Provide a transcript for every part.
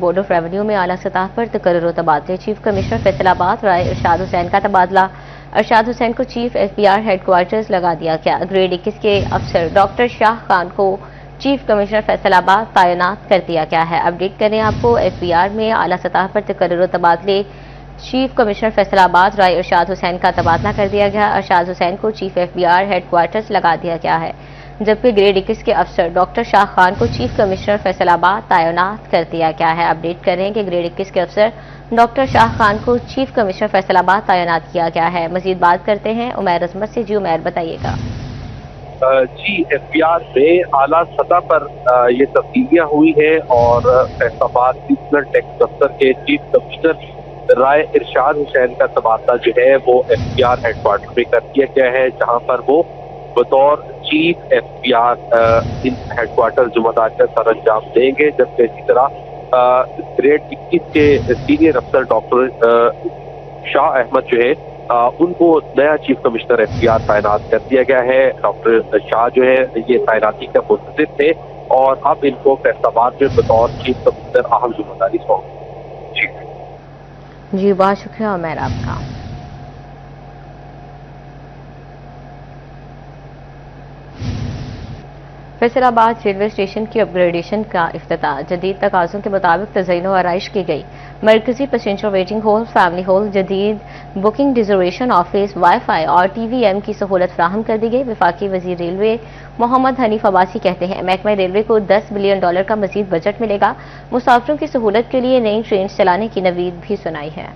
Board of revenue میں اعلیٰ سطح پر تقرر و تبادلے۔ چیف کمشنر فیصل آباد رائے ارشاد حسین کا تبادلہ۔ ارشاد حسین کو chief F B R headquarters لگا دیا گیا۔ گریڈ 21 کے افسر ڈاکٹر شاہ خان کو چیف کمشنر فیصل آباد تعینات کر دیا گیا ہے۔ اپڈیٹ کریں آپ کو، ایف بی آر میں اعلیٰ سطح پر تقرر و تبادلے۔ چیف کمشنر فیصل آباد رائے ارشاد حسین کا تبادلہ کر دیا گیا۔ ارشاد حسین کو chief F B R headquarters لگا دیا گیا ہے، جبکہ گریڈ 21 کے افسر ڈاکٹر شاہ خان کو چیف کمشنر فیصل آباد تعینات کر دیا گیا ہے۔ اپڈیٹ کریں کہ گریڈ 21 کے افسر ڈاکٹر شاہ خان کو چیف کمشنر فیصل آباد تعینات کیا گیا ہے۔ مزید بات کرتے ہیں عمیر عظمت سے۔ جی عمیر، بتائیے گا۔ جی، ایف بی آر میں اعلیٰ سطح پر یہ تبدیلیاں ہوئی ہیں اور فیصل آباد ریجنل ٹیکس دفتر کے چیف کمشنر رائے ارشاد حسین کا تبادلہ جو ہے وہ F B R headquarter میں کر دیا گیا ہے، جہاں پر وہ بطور chief F B R in headquarter ذمہ داری کا سر انجام دیں گے، جبکہ اسی طرح گریڈ 21 کے سینئر افسر ڈاکٹر شاہ احمد جو ہے ان کو نیا chief commissioner F B R تعینات کر دیا گیا ہے۔ ڈاکٹر شاہ جو ہے یہ تعیناتی کا منتظر تھے اور اب ان کو فیصل آباد میں بطور چیف کمشنر اہم ذمہ داری سونپی۔ جی بہت شکریہ عمیر آپ کا۔ فیصل آباد ریلوے اسٹیشن کی اپ گریڈیشن کا افتتاح۔ جدید تقاضوں کے مطابق تزئین و آرائش کی گئی۔ مرکزی passenger waiting hall, family hall, جدید booking reservation office, wifi اور ٹی وی ایم کی سہولت فراہم کر دی گئی۔ وفاقی وزیر ریلوے محمد حنیف عباسی کہتے ہیں محکمہ ریلوے کو $10 بلین کا مزید بجٹ ملے گا۔ مسافروں کی سہولت کے لیے نئی ٹرین چلانے کی نوید بھی سنائی ہے۔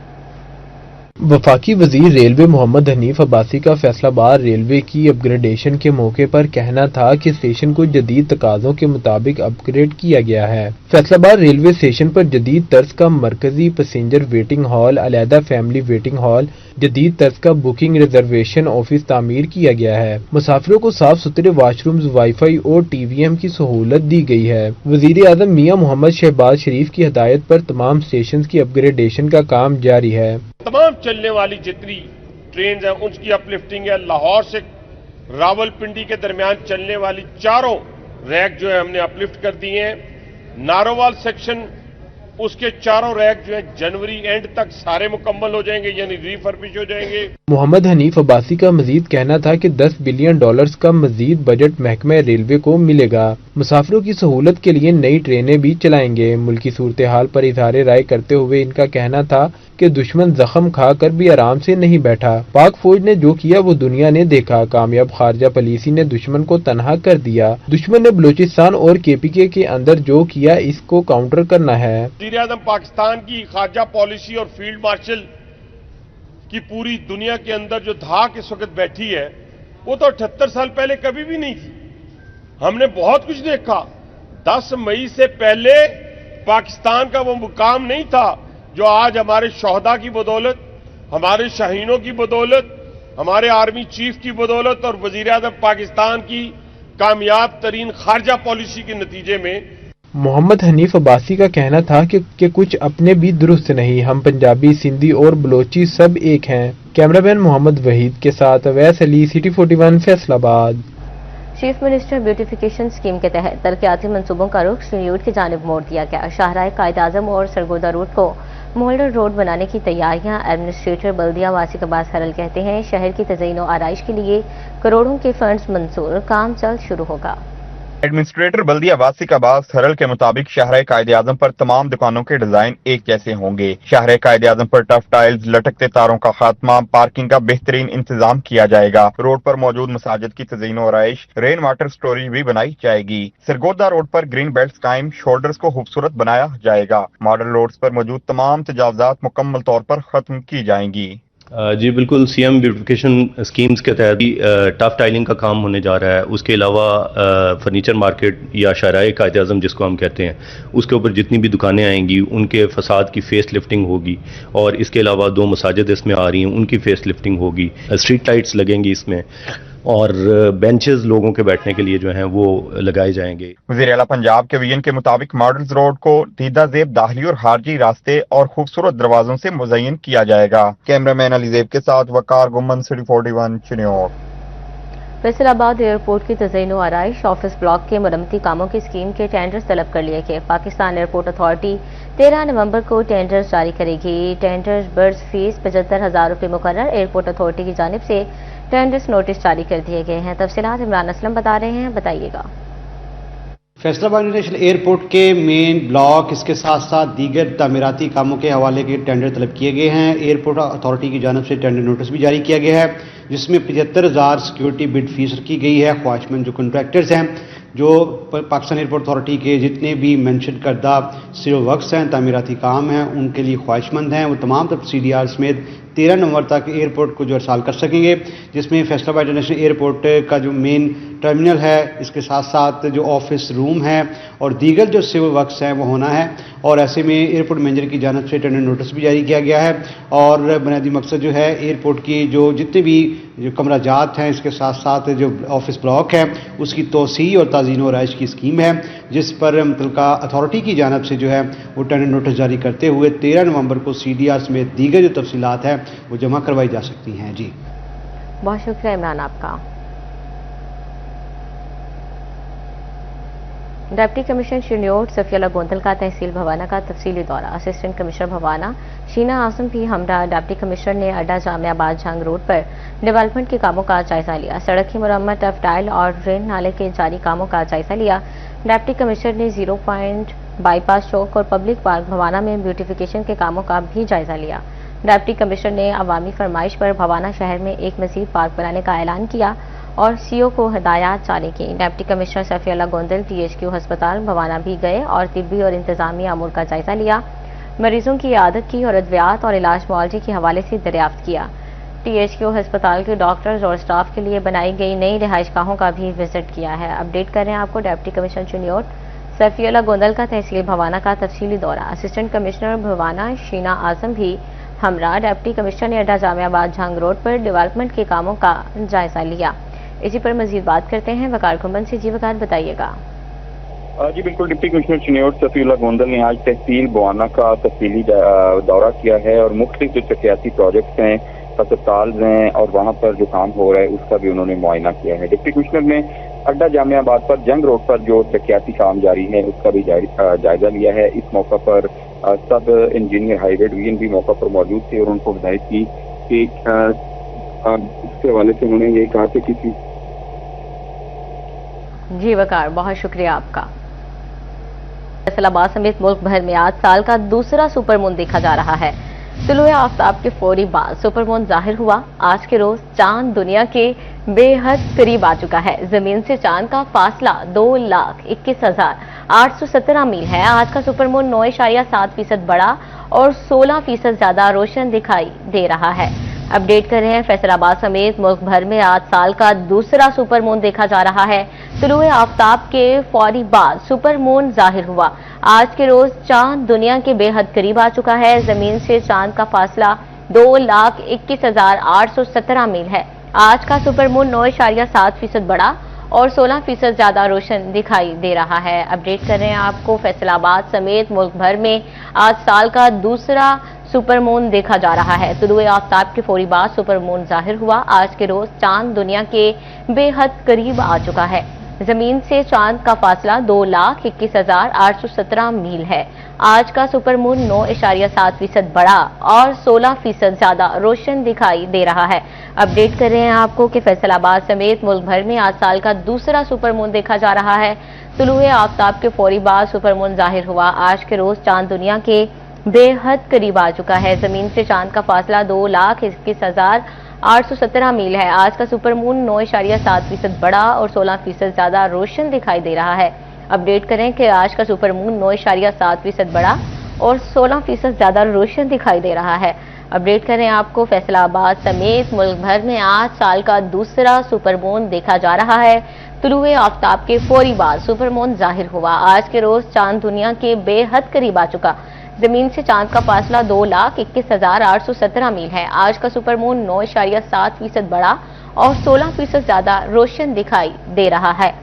وفاقی وزیر ریلوے محمد حنیف عباسی کا فیصل آباد ریلوے کی اپ گریڈیشن کے موقع پر کہنا تھا کہ اسٹیشن کو جدید تقاضوں کے مطابق اپ گریڈ کیا گیا ہے۔ فیصل آباد ریلوے اسٹیشن پر جدید طرز کا مرکزی پیسنجر ویٹنگ ہال، علیحدہ فیملی ویٹنگ ہال، جدید طرز کا بکنگ ریزرویشن آفس تعمیر کیا گیا ہے۔ مسافروں کو صاف ستھرے واش رومز، وائی فائی اور ٹی وی ایم کی سہولت دی گئی ہے۔ وزیر اعظم میاں محمد شہباز شریف کی ہدایت پر تمام اسٹیشنز کی اپ گریڈیشن کا کام جاری ہے۔ تمام چلنے والی جتنی ٹرینز ہیں ان کی اپ لفٹنگ ہے۔ لاہور سے راول پنڈی کے درمیان چلنے والی چاروں ریک جو ہے ہم نے اپ لفٹ کر دی ہیں۔ نارووال سیکشن اس کے چاروں ریک جو ہیں جنوری اینڈ تک سارے مکمل ہو جائیں گے، یعنی ریفربش ہو جائیں گے۔ محمد حنیف عباسی کا مزید کہنا تھا کہ $10 بلین کا مزید بجٹ محکمہ ریلوے کو ملے گا۔ مسافروں کی سہولت کے لیے نئی ٹرینیں بھی چلائیں گے۔ ملکی صورتحال پر اظہار رائے کرتے ہوئے ان کا کہنا تھا کہ دشمن زخم کھا کر بھی آرام سے نہیں بیٹھا۔ پاک فوج نے جو کیا وہ دنیا نے دیکھا۔ کامیاب خارجہ پالیسی نے دشمن کو تنہا کر دیا۔ دشمن نے بلوچستان اور کے پی کے اندر جو کیا اس کو کاؤنٹر کرنا ہے۔ وزیر اعظم پاکستان کی خارجہ پالیسی اور فیلڈ مارشل کی پوری دنیا کے اندر جو دھاک اس وقت بیٹھی ہے وہ تو 78 سال پہلے کبھی بھی نہیں تھی۔ ہم نے بہت کچھ دیکھا۔ 10 مئی سے پہلے پاکستان کا وہ مقام نہیں تھا جو آج ہمارے شہداء کی بدولت، ہمارے شہینوں کی بدولت، ہمارے آرمی چیف کی بدولت اور وزیر اعظم پاکستان کی کامیاب ترین خارجہ پالیسی کے نتیجے میں۔ محمد حنیف عباسی کا کہنا تھا کہ کچھ اپنے بھی درست نہیں، ہم پنجابی، سندھی اور بلوچی سب ایک ہیں۔ کیمرہ مین محمد وحید کے ساتھ اویس علی، سٹی 41 فیصل آباد۔ چیف منسٹر بیوٹیفیکیشن اسکیم کے تحت ترقیاتی منصوبوں کا رخ سنیوٹ کی جانب موڑ دیا گیا۔ شاہراہ قائد اعظم اور سرگودا روڈ کو مولڈر روڈ بنانے کی تیاریاں۔ ایڈمنسٹریٹر بلدیہ واسق عباس ہرل کہتے ہیں شہر کی تزئین و آرائش کے لیے کروڑوں کے فنڈز منظور، کام جلد شروع ہوگا۔ ایڈمنسٹریٹر بلدیہ واسق عباس ہرل کے مطابق شاہراہ قائد اعظم پر تمام دکانوں کے ڈیزائن ایک جیسے ہوں گے۔ شاہراہ قائد اعظم پر ٹف ٹائلز، لٹکتے تاروں کا خاتمہ، پارکنگ کا بہترین انتظام کیا جائے گا۔ روڈ پر موجود مساجد کی تزئین و آرائش، رین واٹر سٹوریج بھی بنائی جائے گی۔ سرگودا روڈ پر گرین بیلٹس قائم، شولڈرز کو خوبصورت بنایا جائے گا۔ ماڈل روڈز پر موجود تمام تجاوزات مکمل طور پر ختم کی جائیں گی۔ جی بالکل، سی ایم بیوٹیفیکیشن اسکیمز کے تحت ٹف ٹائلنگ کا کام ہونے جا رہا ہے۔ اس کے علاوہ فرنیچر مارکیٹ یا شاہراہ قائد اعظم جس کو ہم کہتے ہیں، اس کے اوپر جتنی بھی دکانیں آئیں گی ان کے فساد کی فیس لفٹنگ ہوگی، اور اس کے علاوہ 2 مساجد اس میں آ رہی ہیں ان کی فیس لفٹنگ ہوگی۔ اسٹریٹ لائٹس لگیں گی اس میں، اور بینچز لوگوں کے بیٹھنے کے لیے جو ہیں وہ لگائے جائیں گے۔ وزیر اعلیٰ پنجاب کے ویژن کے مطابق ماڈلز روڈ کو دیدہ زیب داخلی اور خارجی راستے اور خوبصورت دروازوں سے مزین کیا جائے گا۔ کیمرہ مین علی زیب کے ساتھ وقار گمن، سٹی 41 چنیوٹ۔ फैसल आबाद एयरपोर्ट की तज़यीन व आराइश ऑफिस ब्लॉक के मरम्मती कामों की स्कीम के टेंडर्स तलब कर लिए गए। पाकिस्तान एयरपोर्ट अथॉरिटी 13 नवंबर को टेंडर्स जारी करेगी। टेंडर्स बर्ड्स फीस 75,000 रुपये मुकर्रर। एयरपोर्ट अथॉरिटी की जानिब से टेंडर्स नोटिस जारी कर दिए गए हैं। तफसीलात इमरान असलम बता रहे हैं, बताइएगा। फैसलाबाद इंटरनेशनल एयरपोर्ट के मेन ब्लॉक, इसके साथ साथ दीगर तामीराती कामों के हवाले के टेंडर तलब किए गए हैं। एयरपोर्ट अथॉरिटी की जानिब से टेंडर नोटिस भी जारी किया गया है, जिसमें 75,000 सिक्योरिटी बिड फीस रखी गई है। ख्वाहिशमंद जो कॉन्ट्रैक्टर्स हैं, जो पाकिस्तान एयरपोर्ट अथॉरिटी के जितने भी मेंशन करदा सिविल वर्क्स हैं, तामीराती काम हैं, उनके लिए ख्वाहिशमंद हैं। वो तमाम तब CDR समेत 13 नवंबर तक एयरपोर्ट को जो अरसाल कर सकेंगे, जिसमें फैसलाबाद इंटरनेशनल एयरपोर्ट का जो मेन टर्मिनल है, इसके साथ साथ जो ऑफिस रूम है और दीगर जो सिविल वर्क्स हैं वो होना है। और ऐसे में एयरपोर्ट मैनेजर की जानिब से टेंडर नोटिस भी जारी किया गया है। और बुनियादी मकसद जो है, एयरपोर्ट की जो जितने भी जो कमराजात हैं, इसके साथ साथ जो ऑफिस ब्लॉक है, उसकी तोसी और ताज़ीन व राइश की स्कीम है, जिस पर मुतल्लिका अथॉरिटी की जानिब से जो है वो टेंडर नोटिस जारी करते हुए 13 नवंबर को CDR समेत दीगर जो तफसीलात है वो जमा करवाई जा सकती हैं। जी, बहुत शुक्रिया इमरान आपका। डिप्टी कमिश्नर शिन्योट सफिया गोंदल का तहसील भवाना का तफसीली दौरा। असिस्टेंट कमिश्नर भवाना शीना आजम भी हमरा डिप्टी कमिश्नर ने अड्डा जामियाबाद जंग रोड पर डेवलपमेंट के कामों का जायजा लिया। सड़क की मरम्मत, टफ टाइल और ड्रेन नाले के जारी कामों का जायजा लिया। डिप्टी कमिश्नर ने 0 पॉइंट बाईपास चौक और पब्लिक पार्क भवाना में ब्यूटिफिकेशन के कामों का भी जायजा लिया। डिप्टी कमिश्नर ने अवामी फरमाइश पर भवाना शहर में एक मजीद पार्क बनाने का ऐलान किया और CO को हिदायत जारी की। Deputy commissioner Safia Gondal THQ अस्पताल भवाना भी गए और तिब्बी और इंतजामी अमूर का जायजा लिया। मरीजों की आदत की और अद्वियात और इलाज मुआवजे के हवाले से दरियाफ्त किया। THQ अस्पताल के डॉक्टर्स और स्टाफ के लिए बनाई गई नई रिहाइश गाहों का भी विजिट किया है। अपडेट कर रहे हैं आपको डिप्टी कमिश्नर शिन्योट सफिया गोंदल का तहसील भवाना का तफसीली दौरा। असिस्टेंट कमिश्नर भवाना शीना आजम भी हमरा डिप्टी कमिश्नर ने अड्डा जामियाबाद जंग रोड पर डेवलपमेंट के कामों का जायजा लिया। इसी पर मजीद बात करते हैं वकार कुंबन से। जी वकार, बताइएगा। जी बिल्कुल, डिप्टी कमिश्नर शिन्योट सफीउल्ला गोंदल ने आज तहसील भवाना का तफसीली दौरा किया है और मुख्तलिफ जो चकियाती प्रोजेक्ट्स हैं, अस्पताल हैं और वहाँ पर जो काम हो रहा है उसका भी उन्होंने मुआयना किया है। डिप्टी कमिश्नर ने अड्डा जामियाबाद पर जंग रोड पर जो चकियाती काम जारी है उसका भी जायजा लिया है। इस मौका पर सब इंजीनियर हाईवे डिवीजन भी मौका पर मौजूद थे और उनको हिदायत की कि इसके हवाले से उन्होंने ये कहा कि किसी। जी वकार, बहुत शुक्रिया आपका। फैसलाबाद समेत मुल्क भर में आज साल का दूसरा सुपरमून देखा जा रहा है। तुलुए आफ्ताब के फौरी बाद सुपरमून जाहिर हुआ। आज के रोज चांद दुनिया के बेहद करीब आ चुका है। जमीन से चांद का फासला 2,21,817 मील है। आज का सुपरमून 9.7% बड़ा और 16% ज्यादा रोशन दिखाई दे रहा है। अपडेट कर रहे हैं, फैसलाबाद समेत मुल्क भर में आज साल का दूसरा सुपरमून देखा जा रहा है। तुलुए आफ्ताब के फौरी बाद सुपरमून जाहिर हुआ। आज के रोज चांद दुनिया के बेहद करीब आ चुका है। जमीन से चांद का फासला 2,21,817 मील है। आज का सुपरमून 9.7% बड़ा और 16% ज्यादा रोशन दिखाई दे रहा है। अपडेट कर रहे हैं आपको, फैसलाबाद समेत मुल्क भर में आज साल का दूसरा सुपरमून देखा जा रहा है। तुलुए आफ्ताब के फौरी बाद सुपरमून जाहिर हुआ। आज के रोज चांद दुनिया के बेहद करीब आ चुका है। जमीन से चांद का फासला 2,21,817 मील है। आज का सुपरमून 9.7% बड़ा और 16% ज्यादा रोशन दिखाई दे रहा है। अपडेट कर रहे हैं आपको कि फैसलाबाद समेत मुल्क भर में आज साल का दूसरा सुपरमून देखा जा रहा है। तुलुए आफ्ताब के फौरी बाद सुपरमून जाहिर हुआ। आज के रोज चांद दुनिया के बेहद करीब आ चुका है। जमीन से चांद का फासला 2,21,817 मील है। आज का सुपरमून 9.7% बड़ा और 16% ज्यादा रोशन दिखाई दे रहा है। अपडेट करें कि आज का सुपरमून 9.7% बड़ा और 16% ज्यादा रोशन दिखाई दे रहा है। अपडेट करें आपको, फैसलाबाद समेत मुल्क भर में आज साल का दूसरा सुपरमून देखा जा रहा है। तुलुए आफ्ताब के फौरी बाद सुपरमून जाहिर हुआ। आज के रोज चांद दुनिया के बेहद करीब आ चुका। जमीन से चांद का फासला 2,21,817 मील है। आज का सुपरमून 9.7% बड़ा और 16% ज्यादा रोशन दिखाई दे रहा है।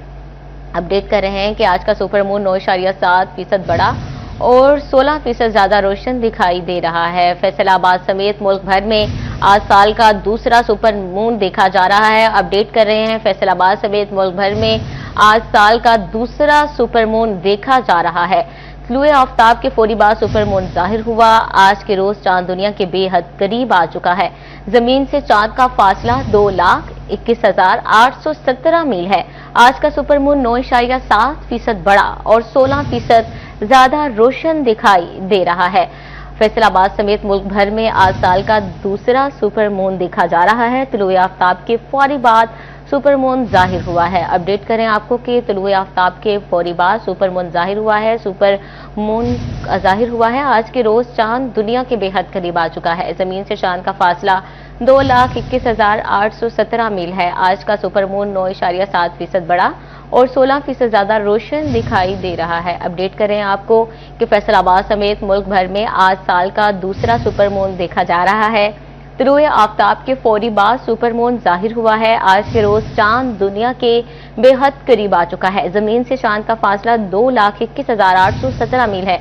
अपडेट कर रहे हैं कि आज का सुपरमून 9.7% बड़ा और 16% ज्यादा रोशन दिखाई दे रहा है। फैसलाबाद समेत मुल्क भर में आज साल का दूसरा सुपर मून देखा जा रहा है। अपडेट कर रहे हैं फैसलाबाद समेत मुल्क भर में आज साल का दूसरा सुपर मून देखा जा रहा है। तलुए आफ्ताब के फौरी बाद सुपर मून जाहिर हुआ। आज के रोज चांद दुनिया के बेहद करीब आ चुका है। जमीन से चांद का फासला 2,21,817 मील है। आज का सुपर मून 9.7% बड़ा और 16% ज्यादा रोशन दिखाई दे रहा है। फैसलाबाद समेत मुल्क भर में आज साल का दूसरा सुपर मून देखा जा रहा है। तलुए आफ्ताब के फौरी बाद सुपर मून जाहिर हुआ है। अपडेट करें आपको कि तलुए आफ्ताब के फौरी बाद सुपर मून जाहिर हुआ है। सुपर मून जाहिर हुआ है। आज के रोज चांद दुनिया के बेहद करीब आ चुका है। जमीन से चांद का फासला 2,21,817 मील है। आज का सुपर मून 9.7% बड़ा और 16% ज्यादा रोशन दिखाई दे रहा है। अपडेट करें आपको कि फैसलाबाद समेत मुल्क भर में आज साल का दूसरा सुपर मून देखा जा रहा है। तलुए आफ्ताब के फौरी बाद सुपर मून जाहिर हुआ है। आज के रोज चांद दुनिया के बेहद करीब आ चुका है। जमीन से चांद का फासला 2,21,817 मील है।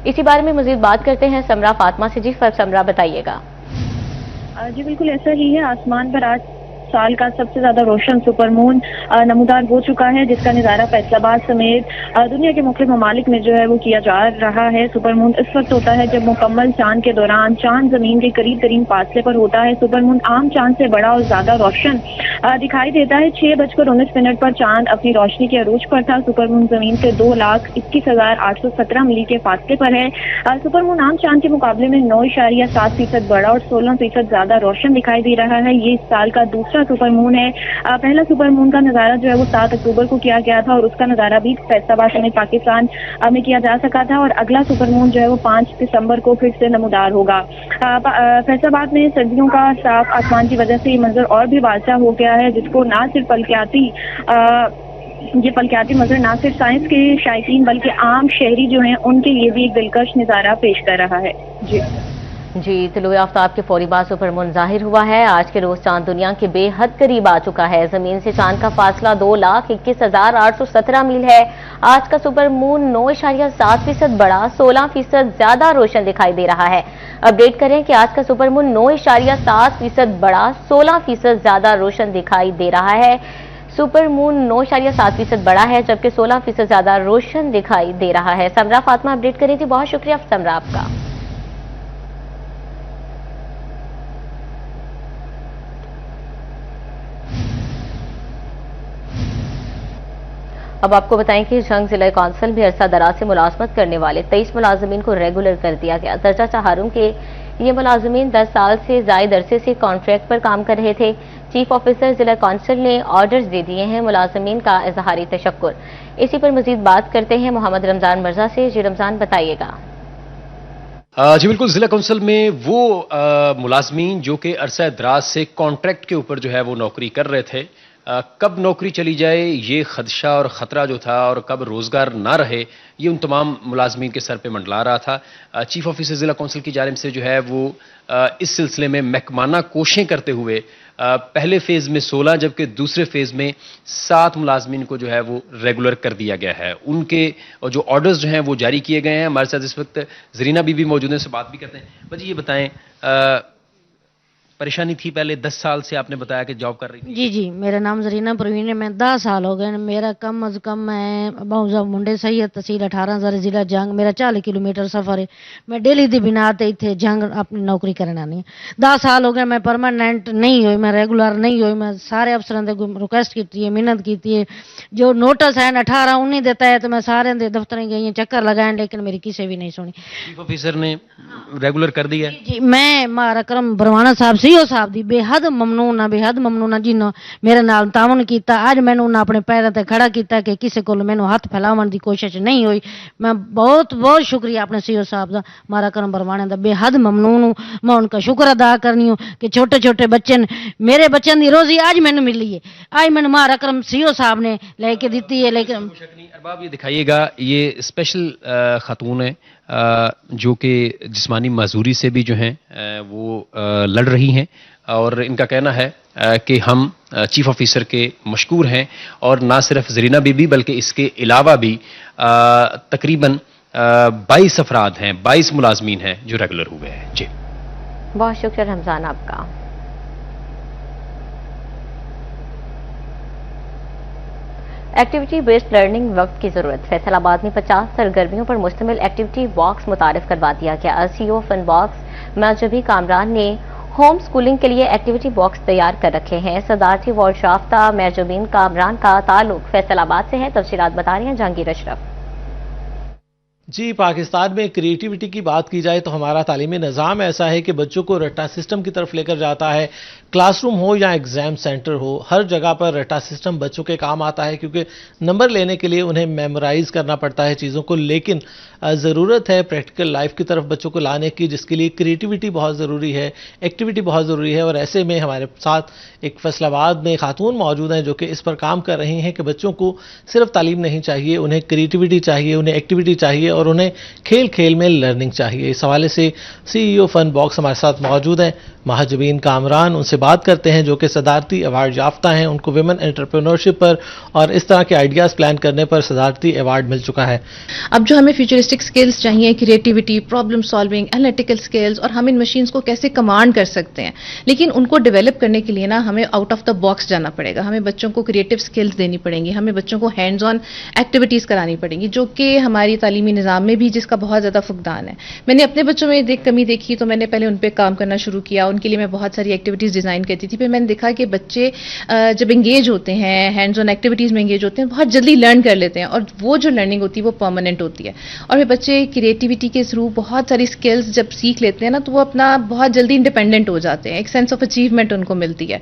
इसी बारे में मजीद बात करते हैं समरा फातिमा से। जी समरा, बताइएगा। जी बिल्कुल ऐसा ही है। आसमान पर आज साल का सबसे ज्यादा रोशन सुपर मून नमूदार हो चुका है, जिसका नज़ारा फैसलाबाद समेत दुनिया के मुख्तलिफ ममालिक में जो है वो किया जा रहा है। सुपर मून इस वक्त होता है जब मुकम्मल चांद के दौरान चांद जमीन के करीब तरीन फासले पर होता है। सुपर मून आम चांद से बड़ा और ज्यादा रोशन दिखाई देता है। 6:19 पर चांद अपनी रोशनी के अरूज पर था। सुपर मून जमीन से 2,21,817 मील के फासले पर है। सुपर मून आम चांद के मुकाबले में 9.7% बड़ा और 16% ज्यादा रोशन दिखाई दे रहा है। ये इस साल का दूसरा सुपर मून है। पहला सुपर मून का नजारा जो है वो 7 अक्टूबर को किया गया था और उसका नजारा भी फैसलाबाद समेत पाकिस्तान में किया जा सका था। और अगला सुपर मून जो है वो 5 दिसंबर को फिर से नमूदार होगा। फैसलाबाद में सर्दियों का साफ आसमान की वजह से ये मंजर और भी वाज़ह हो गया है, जिसको ना सिर्फ ये फलकियाती मंजर ना सिर्फ साइंस के शायकीन बल्कि आम शहरी जो हैं उनके लिए भी एक दिलकश नजारा पेश कर रहा है। जी तलुए आफ्ताब के फौरी बाद सुपर मून जाहिर हुआ है। आज के रोज चांद दुनिया के बेहद करीब आ चुका है। जमीन से चांद का फासला 2,21,817 मील है। आज का सुपर मून 9.7% बड़ा 16% ज्यादा रोशन दिखाई दे रहा है। अपडेट करें कि आज का सुपर मून 9.7% बड़ा 16% ज्यादा रोशन दिखाई दे रहा है। सुपर मून 9.7% बड़ा है जबकि 16% ज्यादा रोशन दिखाई दे रहा है। समरा फातिमा अपडेट करी थी। बहुत शुक्रिया समरा आपका। अब आपको बताएं कि जंग जिला कौंसिल में अरसा दराज से मुलाजमत करने वाले 23 मुलाजमीन को रेगुलर कर दिया गया। दर्जा चहारुम के ये मुलाजमीन 10 साल से जायद अरसे से कॉन्ट्रैक्ट पर काम कर रहे थे। चीफ ऑफिसर जिला कौंसिल ने ऑर्डर्स दे दिए हैं। मुलाजमीन का इजहारी तशक्कुर। इसी पर मजीद बात करते हैं मोहम्मद रमजान मिर्जा से। जी रमजान, बताइएगा। जी बिल्कुल, जिला कौंसिल में वो मुलाजमीन जो कि अरसा दराज से कॉन्ट्रैक्ट के ऊपर जो है वो नौकरी कर रहे थे, कब नौकरी चली जाए ये खदशा और ख़तरा जो था और कब रोज़गार ना रहे, ये उन तमाम मुलाजमीन के सर पे मंडला रहा था। चीफ ऑफिसर ज़िला कौंसिल की जानिब से जो है वो इस सिलसिले में महकमाना कोशिशें करते हुए पहले फ़ेज़ में 16 जबकि दूसरे फ़ेज़ में 7 मुलाजमीन को जो है वो रेगुलर कर दिया गया है। उनके जो ऑर्डर्स जो हैं वो जारी किए गए हैं। हमारे साथ इस वक्त ज़रीना बीबी मौजूद हैं, से बात भी करते हैं। बस ये बताएं, परेशानी थी पहले 10 साल से आपने बताया कि जॉब कर रही थी? जी, मेरा नाम जरीना परवीन है। मैं 10 साल हो गए। मेरा कम अज कम मैं बहुजा मुंडे सैयद तहसील 18 जिला जंग, मेरा 40 किलोमीटर सफर है। मैं डेली दी बिना ते इत्थे जंग अपनी नौकरी करना नहीं। 10 साल हो गए मैं परमानेंट नहीं हुई, मैं रेगुलर नहीं हुई। मैं सारे अफसरों से रिक्वेस्ट की है, मिन्नत की है। जो नोटिस है 18-19 देता है तो मैं सारे दफ्तर गई चक्कर लगाए, लेकिन मेरी किसी भी नहीं सुनी। चीफ ऑफिसर ने रेगुलर कर दिया? जी, मैं मारा करम बरवाना साहब सीओ साहब दी बेहद ममनून जिन्हों मेरे नाल तावन किया। अज मैंने उन्हें अपने पैरों पर खड़ा किया कि किसी को मैंने हाथ फैलावन की कोशिश नहीं हुई। मैं बहुत बहुत शुक्रिया अपने सीओ साहब का, मारा करम बरवाने का बेहद ममनून हूँ। मैं उनका शुक्र अदा करनी हूँ कि छोटे छोटे बच्चे मेरे बच्चों की रोजी आज मैंने मिली है, आज मैंने मारा करम सीओ साहब ने लेके दी है। लेकिन अरबाब ये दिखाइएगा, ये स्पेशल खातून है जो कि जिस्मानी मजदूरी से भी जो हैं वो लड़ रही हैं और इनका कहना है कि हम चीफ ऑफिसर के मशकूर हैं। और ना सिर्फ जरीना बीबी बल्कि इसके अलावा भी तकरीबन 22 अफराद हैं, 22 मुलाजमीन हैं जो रेगुलर हुए हैं। जी بہت شکریہ رمضان آپ کا. ایکٹیویٹی بیسڈ لرننگ وقت کی ضرورت. فیصل آباد میں 50 سرگرمیوں پر مشتمل ایکٹیویٹی باکس متعارف کروا دیا گیا. سی او فن باکس معجبی کامران نے ہوم سکولنگ کے لیے ایکٹیویٹی باکس تیار کر رکھے ہیں. صدارتی وارڈ یافتہ معجبین کامران کا تعلق فیصل آباد سے ہے. تفصیلات بتا رہے ہیں جہانگیر اشرف. جی، پاکستان میں کریٹیوٹی کی بات کی جائے تو ہمارا تعلیمی نظام ایسا ہے کہ بچوں کو رٹا سسٹم کی طرف لے کر جاتا ہے. کلاس روم ہو یا ایگزام سینٹر ہو، ہر جگہ پر رٹا سسٹم بچوں کے کام آتا ہے کیونکہ نمبر لینے کے لیے انہیں میمورائز کرنا پڑتا ہے چیزوں کو. لیکن ضرورت ہے پریکٹیکل لائف کی طرف بچوں کو لانے کی، جس کے لیے کریٹیوٹی بہت ضروری ہے، ایکٹیویٹی بہت ضروری ہے. اور ایسے میں ہمارے ساتھ ایک فیصل آباد میں خاتون موجود ہیں جو کہ اس پر کام کر رہی ہیں کہ بچوں کو صرف تعلیم نہیں چاہیے، انہیں کریٹیوٹی چاہیے، انہیں ایکٹیویٹی چاہیے اور انہیں کھیل کھیل میں لرننگ چاہیے. اس حوالے سے سی ای او فن باکس ہمارے ساتھ موجود ہیں مہاجبین کامران. ان سے بات کرتے ہیں جو کہ صدارتی ایوارڈ یافتہ ہیں. ان کو ویمن انٹرپرینورشپ پر اور اس طرح کے آئیڈیاز پلان کرنے پر صدارتی ایوارڈ مل چکا ہے. اب جو ہمیں فیوچرسٹک سکلز چاہیے، creativity, problem solving, analytical skills, اور ہم ان مشینز کو کیسے کمانڈ کر سکتے ہیں، لیکن ان کو ڈیولپ کرنے کے لیے نا ہمیں آؤٹ آف دا باکس جانا پڑے گا. ہمیں بچوں کو کریٹیو سکلز دینی پڑیں گی، ہمیں بچوں کو ہینڈز آن ایکٹیویٹیز کرانی پڑیں گی، جو کہ ہماری تعلیمی نظام میں بھی جس کا بہت زیادہ فقدان ہے. میں نے اپنے بچوں میں کمی دیکھی تو میں نے پہلے ان پہ کام کرنا شروع کیا. ان کے لیے میں بہت ساری ایکٹیویٹیز ڈیزائن کرتی تھی. پھر میں نے دیکھا کہ بچے جب انگیج ہوتے ہیں، ہینڈز آن ایکٹیویٹیز میں انگیج ہوتے ہیں، بہت جلدی لرن کر لیتے ہیں، اور وہ جو لرننگ ہوتی ہے وہ پرماننٹ ہوتی ہے. اور پھر بچے کریٹیوٹی کے تھرو بہت ساری سکلز جب سیکھ لیتے ہیں نا تو وہ اپنا بہت جلدی انڈیپینڈنٹ ہو جاتے ہیں، ایک سینس آف اچیومنٹ ان کو ملتی ہے.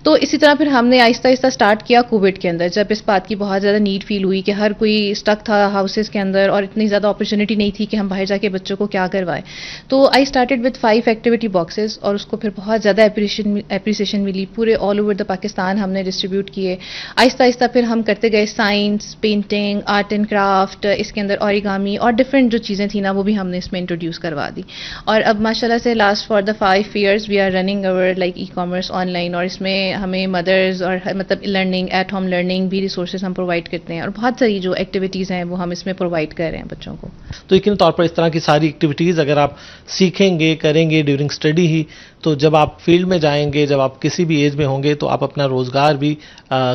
تو اسی طرح پھر ہم نے آہستہ آہستہ اسٹارٹ کیا کووڈ کے اندر، جب اس بات کی بہت زیادہ نیڈ فیل ہوئی کہ ہر کوئی اسٹک تھا ہاؤسز کے اندر اور اتنی زیادہ اپرچونیٹی نہیں تھی کہ ہم باہر جا کے بچوں کو کیا کروائیں. تو I started with 5 activity boxes اور اس کو پھر بہت زیادہ اپریسیشن ملی. پورے آل اوور دا پاکستان ہم نے ڈسٹریبیوٹ کیے. آہستہ آہستہ پھر ہم کرتے گئے science, painting, art and craft, اس کے اندر اوریگامی اور ڈفرینٹ جو چیزیں تھیں نا وہ بھی ہم نے اس میں انٹروڈیوس کروا دی. اور اب ماشاءاللہ سے last for the 5 years we are running over like ecommerce online. اور اس میں ہمیں مدرز اور مطلب لرننگ، ایٹ ہوم لرننگ بھی ریسورسز ہم پرووائڈ کرتے ہیں، اور بہت ساری جو ایکٹیویٹیز ہیں وہ ہم اس میں پرووائڈ کر رہے ہیں بچوں کو. تو یقینی طور پر اس طرح کی ساری ایکٹیویٹیز اگر آپ سیکھیں گے، کریں گے ڈیورنگ اسٹڈی ہی، تو جب آپ فیلڈ میں جائیں گے، جب آپ کسی بھی ایج میں ہوں گے تو آپ اپنا روزگار بھی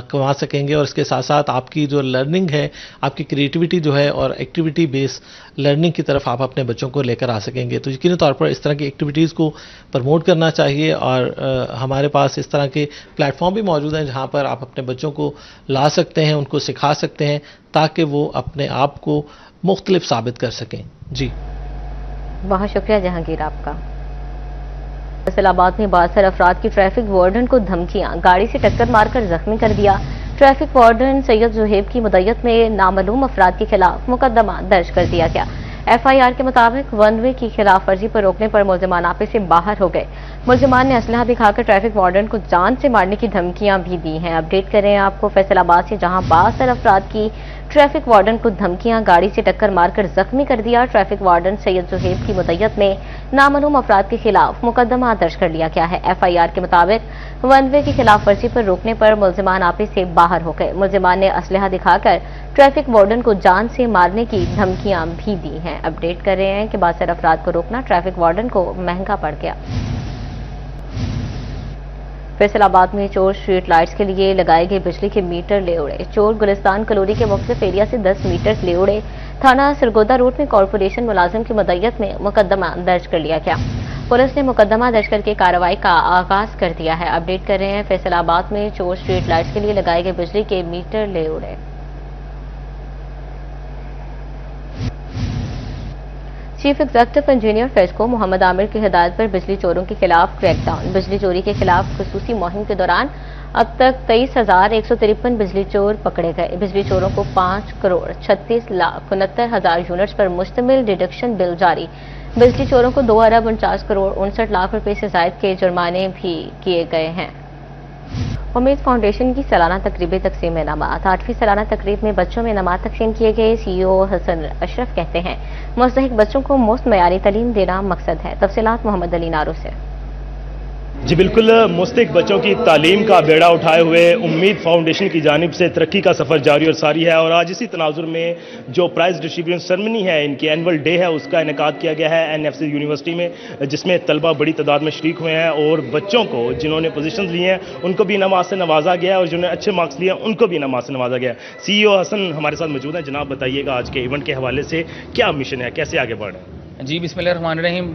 کما سکیں گے. اور اس کے ساتھ ساتھ آپ کی جو لرننگ ہے، آپ کی کریٹیوٹی جو ہے اور ایکٹیویٹی بیس لرننگ کی طرف آپ اپنے بچوں کو لے کر آ سکیں گے. تو یقینی طور پر اس طرح کی ایکٹیویٹیز کو پروموٹ کرنا چاہیے. اور ہمارے پاس اس طرح کے پلیٹ فارم بھی موجود ہیں جہاں پر آپ اپنے بچوں کو لا سکتے ہیں، ان کو سکھا سکتے ہیں تاکہ وہ اپنے آپ کو مختلف ثابت کر سکیں. جی بہت شکریہ جہانگیر آپ کا. فیصل آباد میں 72 افراد کی ٹریفک وارڈن کو دھمکیاں، گاڑی سے ٹکر مار کر زخمی کر دیا. ٹریفک وارڈن سید زہیب کی مدعیت میں نامعلوم افراد کے خلاف مقدمہ درج کر دیا گیا. ایف آئی آر کے مطابق ون وے کی خلاف ورزی پر روکنے پر ملزمان آپے سے باہر ہو گئے. ملزمان نے اسلحہ دکھا کر ٹریفک وارڈن کو جان سے مارنے کی دھمکیاں بھی دی ہیں. اپڈیٹ کریں آپ کو فیصل آباد سے، جہاں 72 افراد کی ٹریفک وارڈن کو دھمکیاں، گاڑی سے ٹکر مار کر زخمی کر دیا. ٹریفک وارڈن سید زہیب کی مدعیت میں نامعلوم افراد کے خلاف مقدمہ درج کر لیا گیا ہے. ایف آئی آر کے مطابق ون وے کی خلاف ورزی پر روکنے پر ملزمان آپے سے باہر ہو گئے. ملزمان نے اسلحہ دکھا کر ٹریفک وارڈن کو جان سے مارنے کی دھمکیاں بھی دی ہیں. اپڈیٹ کر رہے ہیں کہ 72 افراد کو روکنا ٹریفک وارڈن کو مہنگا پڑ گیا. فیصل آباد میں چور اسٹریٹ لائٹس کے لیے لگائے گئے بجلی کے میٹر لے اڑے. چور گلستان کالونی کے مختلف ایریا سے 10 میٹر لے اڑے. تھانہ سرگودا روڈ میں کارپوریشن ملازم کی مدعیت میں مقدمہ درج کر لیا گیا. پولیس نے مقدمہ درج کر کے کارروائی کا آغاز کر دیا ہے. اپڈیٹ کر رہے ہیں فیصل آباد میں چور اسٹریٹ لائٹس کے لیے لگائے گئے بجلی کے میٹر لے اڑے. چیف ایگزیکٹو انجینئر فیسکو محمد عامر کی ہدایت پر بجلی چوروں کے خلاف کریک ڈاؤن. بجلی چوری کے خلاف خصوصی مہم کے دوران اب تک 23,153 بجلی چور پکڑے گئے. بجلی چوروں کو 5,36,69,000 یونٹس پر مشتمل ڈیڈکشن بل جاری. بجلی چوروں کو 2,49,59,00,000 روپے سے زائد کے جرمانے بھی کیے گئے ہیں. امید فاؤنڈیشن کی سالانہ تقریب تقسیم انعامات. 8ویں سالانہ تقریب میں بچوں میں انعامات تقسیم کیے گئے. سی ای او حسن اشرف کہتے ہیں مستحق بچوں کو مفت معیاری تعلیم دینا مقصد ہے. تفصیلات محمد علی نارو سے. जी बिल्कुल, मुस्तक बच्चों की तालीम का बेड़ा उठाए हुए उम्मीद फाउंडेशन की जानिब से तरक्की का सफ़र जारी और सारी है। और आज इसी तनाजुर में जो प्राइज़ डिस्ट्रीब्यूशन सेरेमनी है, इनकी एनुअल डे है, उसका इनेकाद किया गया है एनएफसी यूनिवर्सिटी में, जिसमें तलबा बड़ी तादाद में शरीक हुए हैं और बच्चों को जिन्होंने पोजीशन ली हैं उनको भी इनामात से नवाजा गया है और जिन्होंने अच्छे मार्क्स लिए उनको भी इनामात से नवाजा गया है। CEO हसन हमारे साथ मौजूद हैं। जनाब बताइएगा आज के इवेंट के हवाले से क्या मिशन है, कैसे आगे बढ़ रहे हैं? जी बिस्मिल्लाहिर्रहमानिर्रहीम,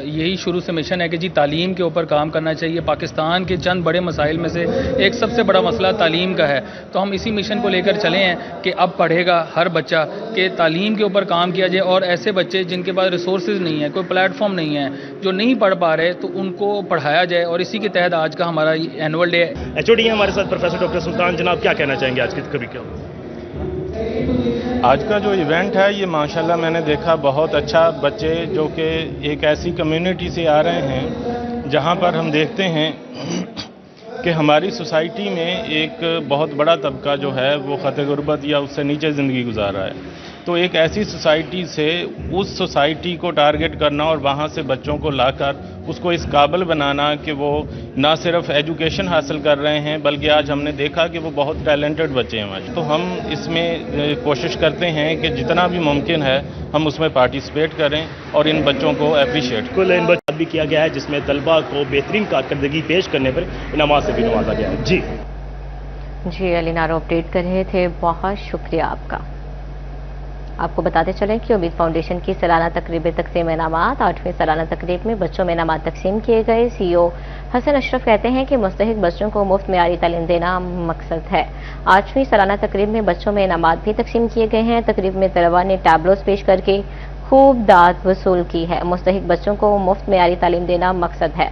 यही शुरू से मिशन है कि जी तालीम के ऊपर काम करना चाहिए। पाकिस्तान के चंद बड़े मसाइल में से एक सबसे बड़ा मसला तालीम का है, तो हम इसी मिशन को लेकर चले हैं कि अब पढ़ेगा हर बच्चा, कि तालीम के ऊपर काम किया जाए और ऐसे बच्चे जिनके पास रिसोर्सेज नहीं है, कोई प्लेटफॉर्म नहीं है, जो नहीं पढ़ पा रहे, तो उनको पढ़ाया जाए। और इसी के तहत आज का हमारा एनुअल डे है। HOD हैं हमारे साथ प्रोफेसर डॉक्टर सुल्तान। जनाब क्या कहना चाहेंगे आज की कभी क्या? आज का जो इवेंट है ये माशाल्लाह मैंने देखा बहुत अच्छा, बच्चे जो कि एक ऐसी कम्युनिटी से आ रहे हैं जहां पर हम देखते हैं कि हमारी सोसाइटी में एक बहुत बड़ा तबका जो है वो खत गुर्बत या उससे नीचे ज़िंदगी गुजार रहा है। तो एक ऐसी सोसाइटी से उस सोसाइटी को टारगेट करना और वहाँ से बच्चों को लाकर उसको इस काबिल बनाना कि वो ना सिर्फ एजुकेशन हासिल कर रहे हैं बल्कि आज हमने देखा कि वो बहुत टैलेंटेड बच्चे हैं आज। तो हम इसमें कोशिश करते हैं कि जितना भी मुमकिन है हम उसमें पार्टिसिपेट करें और इन बच्चों को अप्रिशिएट कुल इन बच्चों भी किया गया है जिसमें तलबा को बेहतरीन कारकर्दगी पेश करने पर इनामात से भी नवाजा गया है। जी अली नारो अपडेट कर रहे थे, बहुत शुक्रिया आपका। आपको बताते चलें कि उम्मीद फाउंडेशन की सालाना तकरीब तकसीम इनामात 8वीं सालाना तकरीब में बच्चों में इनामात तकसीम किए गए। CEO हसन अशरफ कहते हैं कि मुस्तहिक बच्चों को मुफ्त मेयारी तालीम देना मकसद है। 8वीं सालाना तकरीब में बच्चों में इनामात भी तकसीम किए गए हैं। तकरीब में तलबा ने टैबलोस पेश करके खूब दाद वसूल की है। मुस्तहिक बच्चों को मुफ्त मेयारी तालीम देना मकसद है।